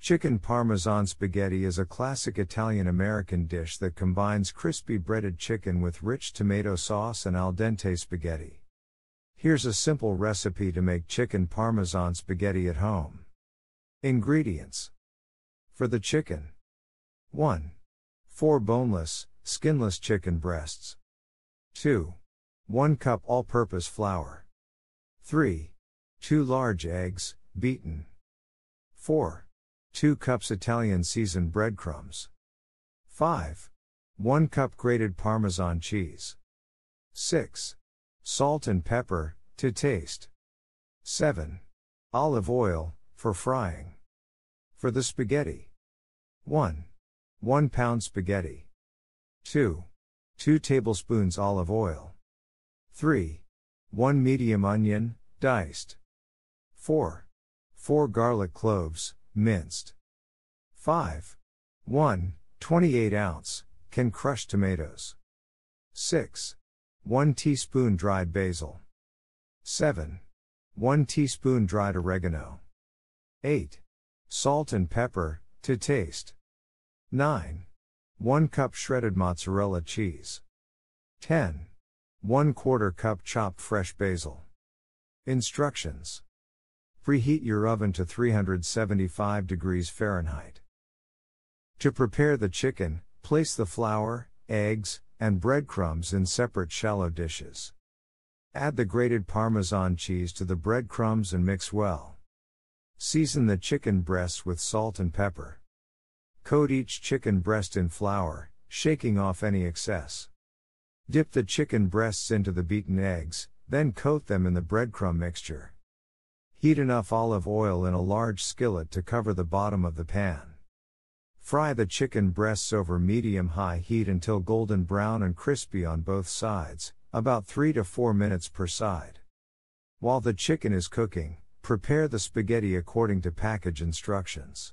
Chicken Parmesan spaghetti is a classic Italian-American dish that combines crispy breaded chicken with rich tomato sauce and al dente spaghetti. Here's a simple recipe to make chicken Parmesan spaghetti at home. Ingredients. For the chicken: 1. 4 boneless, skinless chicken breasts. 2. 1 cup all-purpose flour. 3. 2 large eggs, beaten. 4. 2 cups Italian seasoned breadcrumbs. 5. 1 cup grated Parmesan cheese. 6. Salt and pepper, to taste. 7. Olive oil, for frying. For the spaghetti: 1. 1 pound spaghetti. 2. 2 tablespoons olive oil. 3. 1 medium onion, diced. 4. 4 garlic cloves, minced. 5. 1 28-ounce, can crushed tomatoes. 6. 1 teaspoon dried basil. 7. 1 teaspoon dried oregano. 8. Salt and pepper, to taste. 9. 1 cup shredded mozzarella cheese. 10. 1/4 cup chopped fresh basil. Instructions. Preheat your oven to 375 degrees Fahrenheit. To prepare the chicken, place the flour, eggs, and breadcrumbs in separate shallow dishes. Add the grated Parmesan cheese to the breadcrumbs and mix well. Season the chicken breasts with salt and pepper. Coat each chicken breast in flour, shaking off any excess. Dip the chicken breasts into the beaten eggs, then coat them in the breadcrumb mixture. Heat enough olive oil in a large skillet to cover the bottom of the pan. Fry the chicken breasts over medium-high heat until golden brown and crispy on both sides, about 3 to 4 minutes per side. While the chicken is cooking, prepare the spaghetti according to package instructions.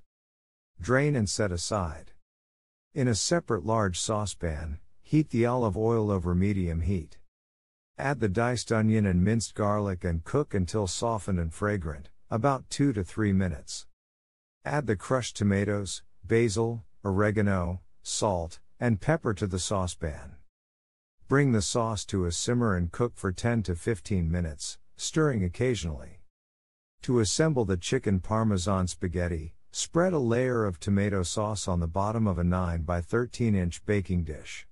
Drain and set aside. In a separate large saucepan, heat the olive oil over medium heat. Add the diced onion and minced garlic and cook until softened and fragrant, about 2 to 3 minutes. Add the crushed tomatoes, basil, oregano, salt, and pepper to the saucepan. Bring the sauce to a simmer and cook for 10 to 15 minutes, stirring occasionally. To assemble the chicken Parmesan spaghetti, spread a layer of tomato sauce on the bottom of a 9 by 13-inch baking dish.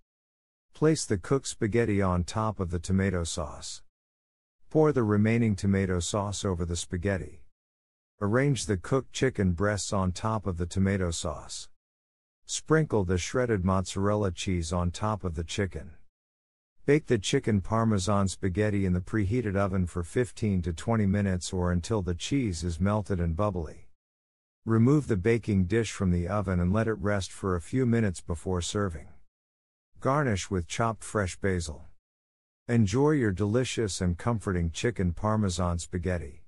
Place the cooked spaghetti on top of the tomato sauce. Pour the remaining tomato sauce over the spaghetti. Arrange the cooked chicken breasts on top of the tomato sauce. Sprinkle the shredded mozzarella cheese on top of the chicken. Bake the chicken Parmesan spaghetti in the preheated oven for 15 to 20 minutes or until the cheese is melted and bubbly. Remove the baking dish from the oven and let it rest for a few minutes before serving. Garnish with chopped fresh basil. Enjoy your delicious and comforting chicken Parmesan spaghetti.